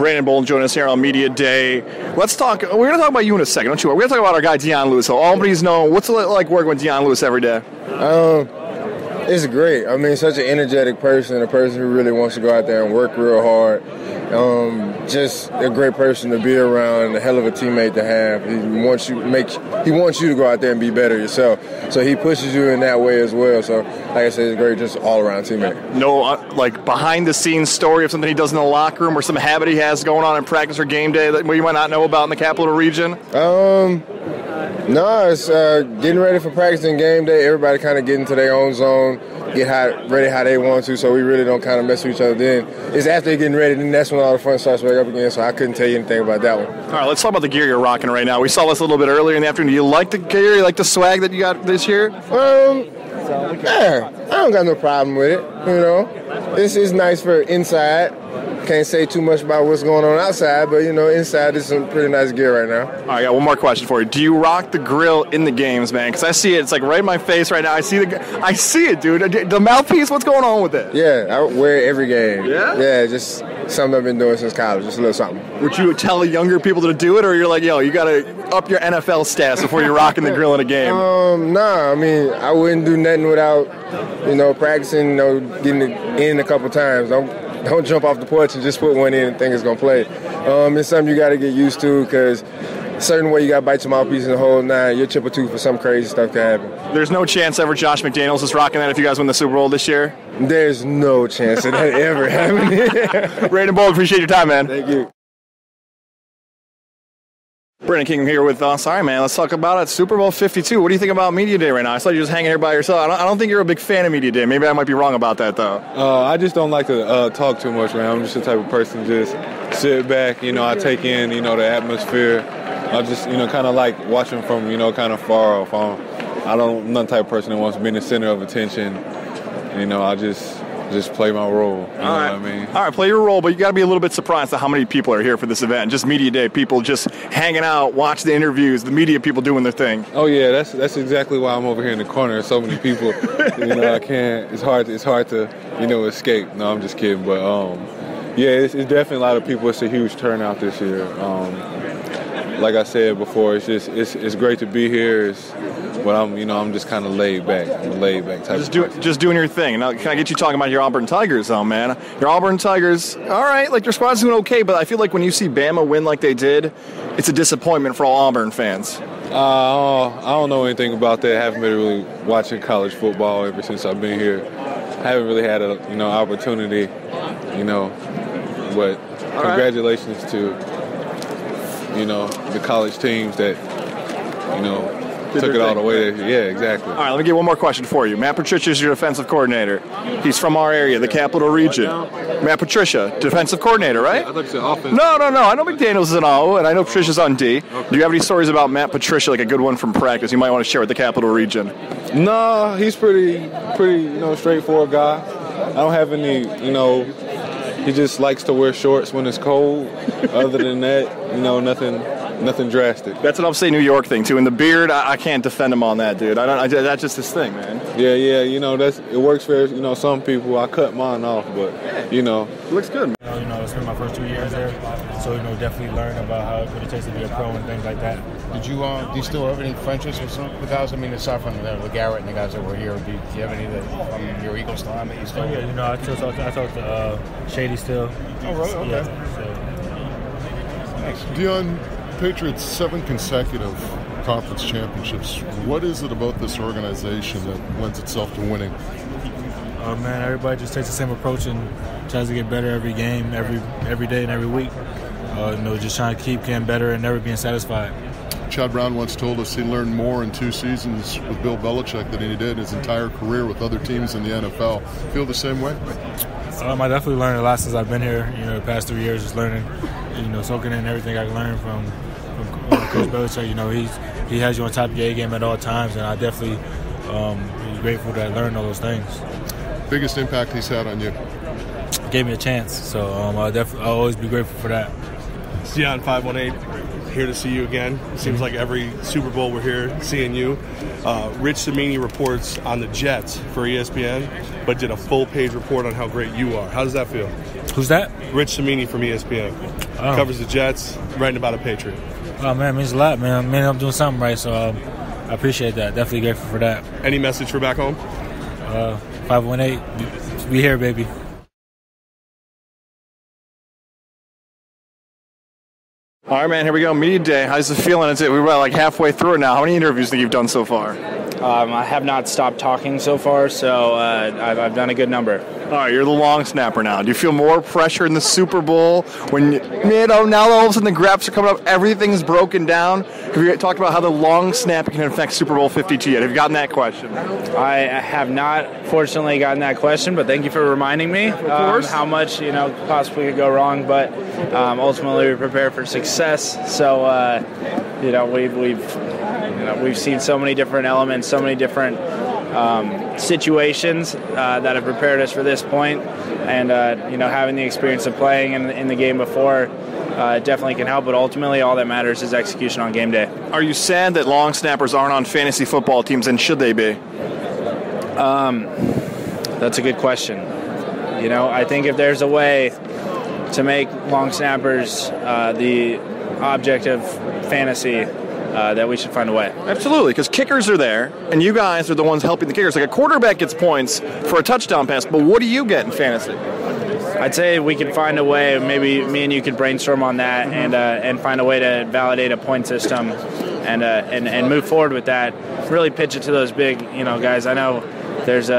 Brandon Bolden joining us here on Media Day. Let's talk. We're going to talk about you in a second, don't you? We're going to talk about our guy Dion Lewis. So Albany's known. What's it like working with Dion Lewis every day? It's great. I mean, such an energetic person, a person who really wants to go out there and work real hard. Just a great person to be around, a hell of a teammate to have. He wants you to go out there and be better yourself. So he pushes you in that way as well. So, like I said, it's great, just all-around teammate. No, like behind-the-scenes story of something he does in the locker room or some habit he has going on in practice or game day that you might not know about in the Capital Region? No, it's getting ready for practice and game day. Everybody kind of get into their own zone, get ready how they want to, so we really don't kind of mess with each other then. It's after they're getting ready, then that's when all the fun starts back up again, so I couldn't tell you anything about that one. All right, let's talk about the gear you're rocking right now. We saw this a little bit earlier in the afternoon. Do you like the gear? You like the swag that you got this year? Yeah, I don't got no problem with it, you know. This is nice for inside. Can't say too much about what's going on outside, but, you know, inside is some pretty nice gear right now. All right, I got one more question for you. Do you rock the grill in the games, man? Because I see it. It's like right in my face right now. I see it, dude. The mouthpiece, what's going on with it? Yeah, I wear it every game. Yeah? Yeah, just something I've been doing since college, just a little something. Would you tell younger people to do it, or you're like, yo, you got to up your NFL stats before you're rocking the grill in a game? Nah, I mean, I wouldn't do nothing without, you know, practicing, you know, getting it in a couple times. Don't jump off the porch and just put one in and think it's going to play. It's something you got to get used to because a certain way you got to bite your mouthpiece and the whole nine. You'll chip a tooth for some crazy stuff to happen. There's no chance ever Josh McDaniels is rocking that if you guys win the Super Bowl this year? There's no chance of that ever happening. Brandon Bolden, appreciate your time, man. Thank you. Brandon King here with us. All right, man, let's talk about it. Super Bowl 52. What do you think about Media Day right now? I saw you just hanging here by yourself. I don't think you're a big fan of Media Day. Maybe I might be wrong about that, though. I just don't like to talk too much, man. I'm just the type of person to just sit back. You know, I take in, you know, the atmosphere. I just, you know, kind of like watching from, you know, kind of far off. I'm not the type of person that wants to be in the center of attention. You know, I just play my role. You know what I mean? All right, play your role, but you got to be a little bit surprised at how many people are here for this event. Just Media Day, people just hanging out, watch the interviews, the media people doing their thing. Oh yeah, that's exactly why I'm over here in the corner. There's so many people. You know, I can't. It's hard to you know, escape. No, I'm just kidding. But yeah, it's definitely a lot of people. It's a huge turnout this year. Like I said before, it's great to be here. But I'm just kind of laid back. I'm a laid back type of person. Just doing your thing. Now, can I get you talking about your Auburn Tigers, though, man? Your Auburn Tigers, all right, like your squad's doing okay, but I feel like when you see Bama win like they did, it's a disappointment for all Auburn fans. I don't know anything about that. I haven't been really watching college football ever since I've been here. I haven't really had a opportunity, you know. But congratulations to the college teams that took it all the way there. Yeah, exactly. All right, let me get one more question for you. Matt Patricia is your defensive coordinator. He's from our area, the Capital Region. Matt Patricia, defensive coordinator, right? Yeah, I thought you said offense. No. I know McDaniels is on O, and I know Patricia's on D. Okay. Do you have any stories about Matt Patricia, like a good one from practice you might want to share with the Capital Region? No, he's pretty straightforward guy. I don't have any, he just likes to wear shorts when it's cold. Other than that, nothing drastic. That's an upstate New York thing too. And the beard, I can't defend him on that, dude. That's just his thing, man. Yeah. It works for some people. I cut mine off, but it looks good. I spent my first 2 years there, so definitely learn about what it takes to be a pro and things like that. Do you still have any friendships with guys? I mean, aside from the Garrett and the guys that were here, do you have any from your Eagles time that you still? I talk to Shady still. Oh, really? Okay. Yeah, Thanks. Dion, Patriots 7 consecutive conference championships. What is it about this organization that lends itself to winning? Man, everybody just takes the same approach and tries to get better every game, every day and every week. Just trying to keep getting better and never being satisfied. Chad Brown once told us he learned more in 2 seasons with Bill Belichick than he did his entire career with other teams in the NFL. Feel the same way? I definitely learned a lot since I've been here. The past 3 years, just learning, soaking in everything I learned from Coach Belichick. He has you on top of your A game at all times, and I definitely grateful that I learned all those things. Biggest impact he's had on you? Gave me a chance, so I'll always be grateful for that. It's Dion 518, here to see you again. It seems like every Super Bowl we're here seeing you. Rich Cimini reports on the Jets for ESPN, but did a full-page report on how great you are. How does that feel? Who's that? Rich Cimini from ESPN. Oh. Covers the Jets, writing about a Patriot. Oh, man, it means a lot, man. Man, I'm doing something right, so I appreciate that. Definitely grateful for that. Any message for back home? 518, be here, baby. All right, man, here we go. Media day. How's it feeling? We're about like halfway through it now. How many interviews think you've done so far? I have not stopped talking so far, so I've done a good number. All right, you're the long snapper now. Do you feel more pressure in the Super Bowl when, now all of a sudden the graphs are coming up, everything's broken down? Have you talked about how the long snap can affect Super Bowl 52 yet? Have you gotten that question? I have not, fortunately, gotten that question, but thank you for reminding me how much possibly could go wrong. But ultimately, we prepare for success. So we've seen so many different elements, so many different situations that have prepared us for this point, and having the experience of playing in the game before definitely can help. But ultimately, all that matters is execution on game day. Are you sad that long snappers aren't on fantasy football teams, and should they be? That's a good question. I think if there's a way to make long snappers the object of fantasy, that we should find a way. Absolutely, because kickers are there, and you guys are the ones helping the kickers. Like a quarterback gets points for a touchdown pass, but what do you get in fantasy? I'd say we could find a way, maybe me and you could brainstorm on that and find a way to validate a point system and move forward with that. Really pitch it to those big, guys. I know there's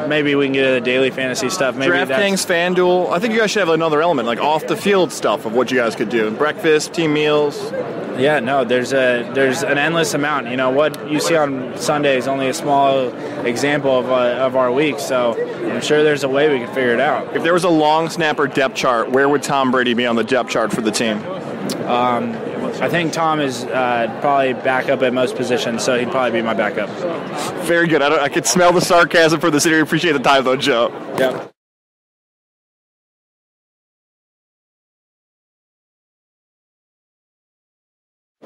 maybe we can get to the daily fantasy stuff. Maybe DraftKings, FanDuel. I think you guys should have another element, like off the field stuff of what you guys could do. Breakfast, team meals. Yeah, no, there's an endless amount. What you see on Sunday is only a small example of our week, so I'm sure there's a way we can figure it out. If there was a long snapper depth chart, where would Tom Brady be on the depth chart for the team? I think Tom is probably backup at most positions, so he'd probably be my backup. Very good. I could smell the sarcasm for the city. Appreciate the time, though, Joe. Yep.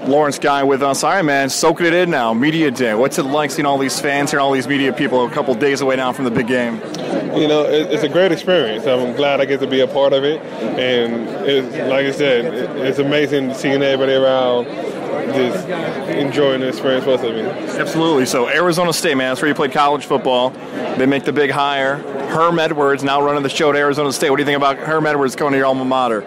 Lawrence Guy with us. All right, man, soaking it in now. Media day. What's it like seeing all these fans here, all these media people a couple days away now from the big game? It's a great experience. I'm glad I get to be a part of it. And like I said, it's amazing seeing everybody around just enjoying the experience with me. Absolutely. So Arizona State, man, that's where you played college football. They make the big hire. Herm Edwards now running the show at Arizona State. What do you think about Herm Edwards going to your alma mater?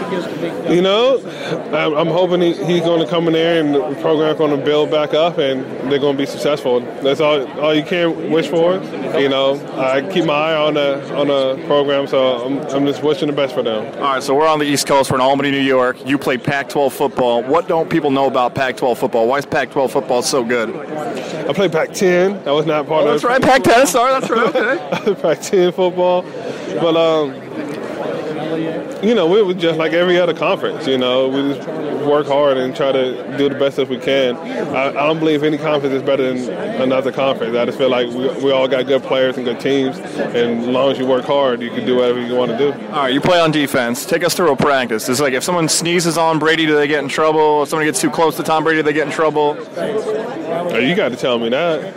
I'm hoping he's going to come in there and the program's going to build back up and they're going to be successful. That's all you can wish for. I keep my eye on the program, so I'm just wishing the best for them. All right, so we're on the East Coast. We're in Albany, New York. You play Pac-12 football. What don't people know about Pac-12 football? Why is Pac-12 football so good? I played Pac-10. I was not part of it. That's right, Pac-10. Sorry, that's right. Okay. Pac-10 football. But, we were just like every other conference, we just work hard and try to do the best that we can. I don't believe any conference is better than another conference. I just feel like we all got good players and good teams, and as long as you work hard, you can do whatever you want to do. All right, you play on defense. Take us through a practice. It's like if someone sneezes on Brady, do they get in trouble? If someone gets too close to Tom Brady, do they get in trouble? Oh, you got to tell me that.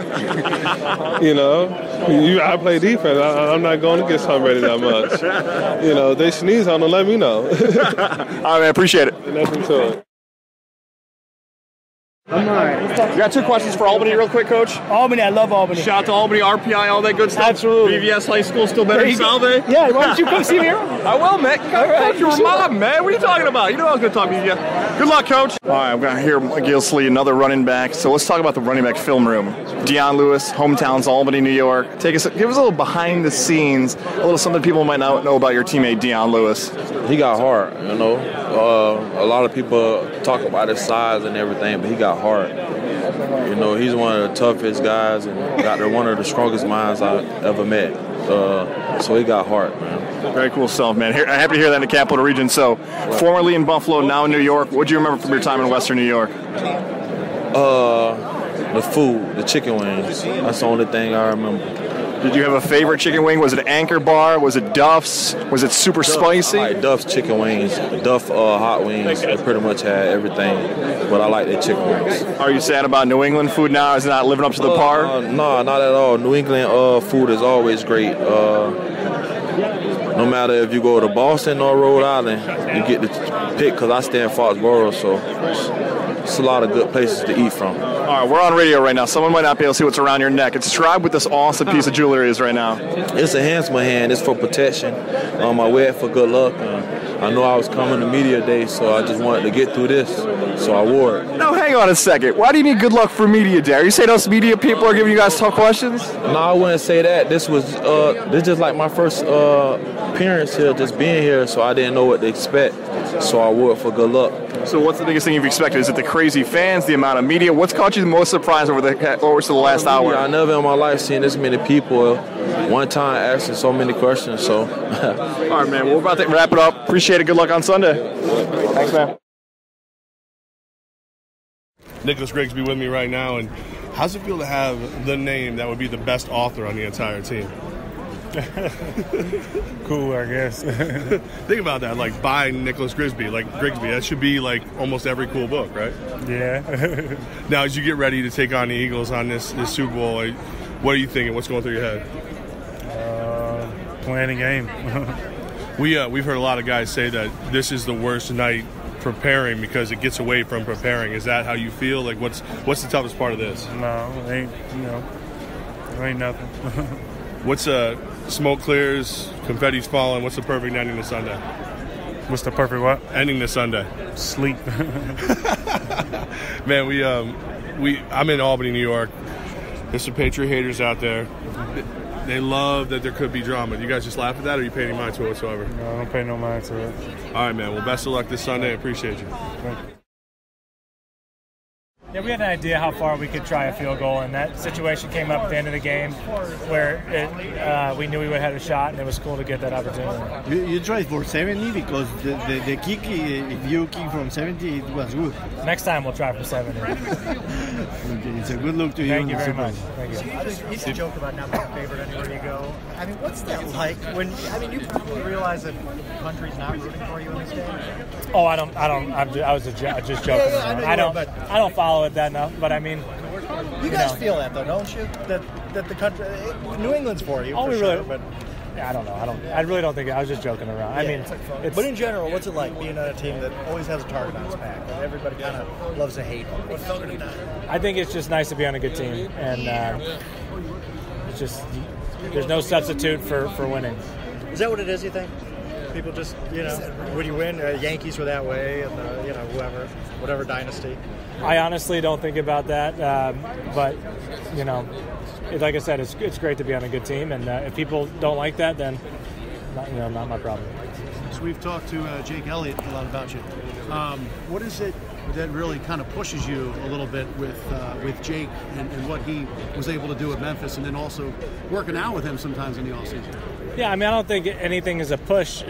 I play defense. I'm not going against Tom Brady that much. They sneeze on them, let me know. All right, man, appreciate it. Nothing to it. You got two questions for Albany real quick, Coach? Albany, I love Albany. Shout out to Albany, RPI, all that good stuff. Absolutely. BVS High School still better than Salve? Yeah, why don't you come see me around? I will, man. Coach, your mom, man. What are you talking about? You know I was going to talk to you. Good luck, Coach. All right, I'm going to hear Gillislee, another running back. So let's talk about the running back film room. Dion Lewis, hometown's Albany, New York. Give us a little behind the scenes, a little something people might not know about your teammate, Dion Lewis. He got heart, a lot of people talk about his size and everything, but he got heart. He's one of the toughest guys and one of the strongest minds I ever met. So he got heart, man. Very cool stuff, man. I'm happy to hear that in the Capital Region. So, formerly in Buffalo, now in New York. What do you remember from your time in Western New York? The food, the chicken wings. That's the only thing I remember. Did you have a favorite chicken wing? Was it Anchor Bar? Was it Duff's? Was it super spicy? I like Duff's chicken wings. Duff hot wings. They pretty much had everything, but I like their chicken wings. Are you sad about New England food now? Is it not living up to the par? No, not at all. New England food is always great. no matter if you go to Boston or Rhode Island, you get to pick because I stay in Foxborough, so it's a lot of good places to eat from. All right, we're on radio right now. Someone might not be able to see what's around your neck. Describe what this awesome piece of jewelry is right now. It's a handsome hand. It's for protection. I wear it for good luck. I know I was coming to media day, so I just wanted to get through this, so I wore it. No, hang on a second. Why do you need good luck for media day? Are you saying those media people are giving you guys tough questions? No, I wouldn't say that. This just like my first appearance here, just being here, so I didn't know what to expect, so I wore it for good luck. So what's the biggest thing you've expected? Is it the crazy fans, the amount of media? What's caught you the most surprised over the last hour? I never in my life seen this many people one time asking so many questions. So, all right, man. Well, we're about to wrap it up. Appreciate it. Good luck on Sunday. Thanks, man. Nicholas Grigsby with me right now, and how's it feel to have the name that would be the best author on the entire team? Cool, I guess. Think about that, like by Nicholas Grigsby, that should be like almost every cool book, right? Yeah. Now, as you get ready to take on the Eagles on this Super Bowl, what are you thinking? What's going through your head? Playing a game. We've heard a lot of guys say that this is the worst night preparing because it gets away from preparing. Is that how you feel? Like, what's the toughest part of this? No, it ain't nothing. What's smoke clears, confetti's falling. What's the perfect ending to Sunday? What's the perfect what? Ending to Sunday. Sleep. Man, I'm in Albany, New York. There's some Patriot haters out there. They love that there could be drama. Do you guys just laugh at that, or are you paying any mind to it whatsoever? No, I don't pay no mind to it. All right, man. Well, best of luck this Sunday. I appreciate you. Yeah, we had an idea how far we could try a field goal, and that situation came up at the end of the game where we knew we would have a shot, and it was cool to get that opportunity. You tried for 70 because the kick, if you kick from 70, it was good. Next time we'll try for 70. It's a good look to you. Thank you very much. Thank you. You used to joke about not being a favorite anywhere you go. I mean, what's that like when? You probably realize that the country's not rooting for you in this game. Oh, I was just joking. Yeah, I don't follow it that enough, but I mean, you guys feel that though, don't you? That the country, New England's for you. For sure, but yeah, I don't know. I really don't think. I was just joking around. Yeah, I mean, but in general, what's it like being on a team that always has a target on its back and everybody kind of loves to hate on it? I think it's just nice to be on a good team, and it's just there's no substitute for winning. Is that what it is? You think? People just, when you win, Yankees were that way, and whatever dynasty. I honestly don't think about that, but like I said, it's great to be on a good team, and if people don't like that, then not my problem. So we've talked to Jake Elliott a lot about you. What is it that really kind of pushes you a little bit with Jake and what he was able to do at Memphis, and then also working out with him sometimes in the offseason? Yeah, I mean, I don't think anything is a push.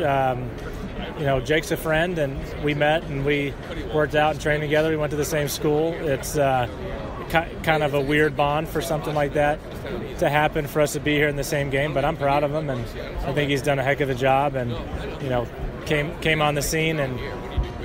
Jake's a friend, and we met and we worked out and trained together. We went to the same school. It's kind of a weird bond for something like that to happen, for us to be here in the same game. But I'm proud of him, and I think he's done a heck of a job. And came on the scene and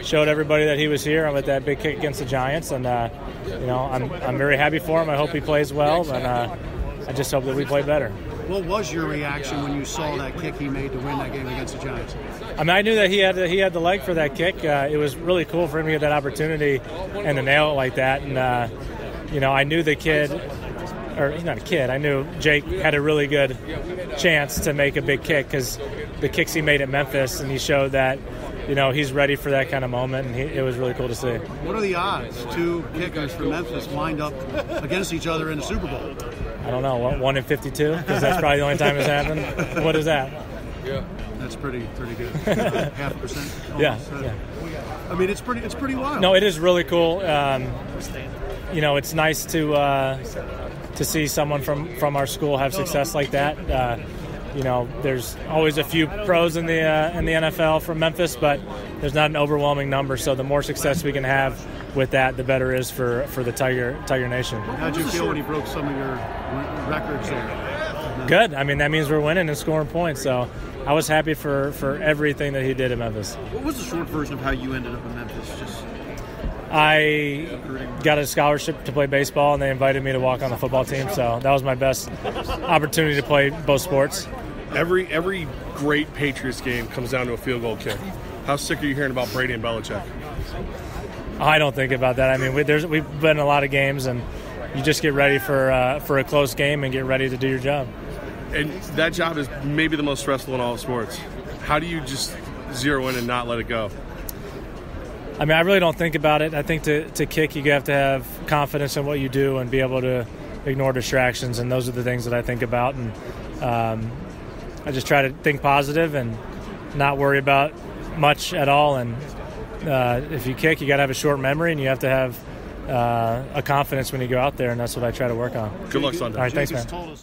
showed everybody that he was here with that big kick against the Giants. And I'm very happy for him. I hope he plays well, and I just hope that we play better. What was your reaction when you saw that kick he made to win that game against the Giants? I mean, I knew that he had the leg for that kick. It was really cool for him to get that opportunity and to nail it like that. And I knew the kid, or he's not a kid. I knew Jake had a really good chance to make a big kick because the kicks he made at Memphis, and he showed that he's ready for that kind of moment, and it was really cool to see. What are the odds two kickers from Memphis lined up against each other in the Super Bowl? I don't know, 1 in 52, because that's probably the only time it's happened. What is that? Yeah, that's pretty good. 0.5%. Yeah. I mean, it's pretty wild. No, it is really cool. It's nice to see someone from our school have success like that. There's always a few pros in the NFL from Memphis, but there's not an overwhelming number. So the more success we can have with that, the better it is for the Tiger Nation. How did you feel when he broke some of your records there? Good. I mean, that means we're winning and scoring points. So I was happy for everything that he did at Memphis. What was the short version of how you ended up in Memphis? I got a scholarship to play baseball, and they invited me to walk on the football team. So that was my best opportunity to play both sports. Every great Patriots game comes down to a field goal kick. How sick are you hearing about Brady and Belichick? I don't think about that. I mean, we've been in a lot of games, and you just get ready for a close game and get ready to do your job. And that job is maybe the most stressful in all of sports. How do you just zero in and not let it go? I mean, I really don't think about it. I think to kick, you have to have confidence in what you do and be able to ignore distractions, and those are the things that I think about. And I just try to think positive and not worry about much at all. And if you kick, you got to have a short memory, and you have to have a confidence when you go out there, and that's what I try to work on. Good luck Sunday. All right, thanks, man.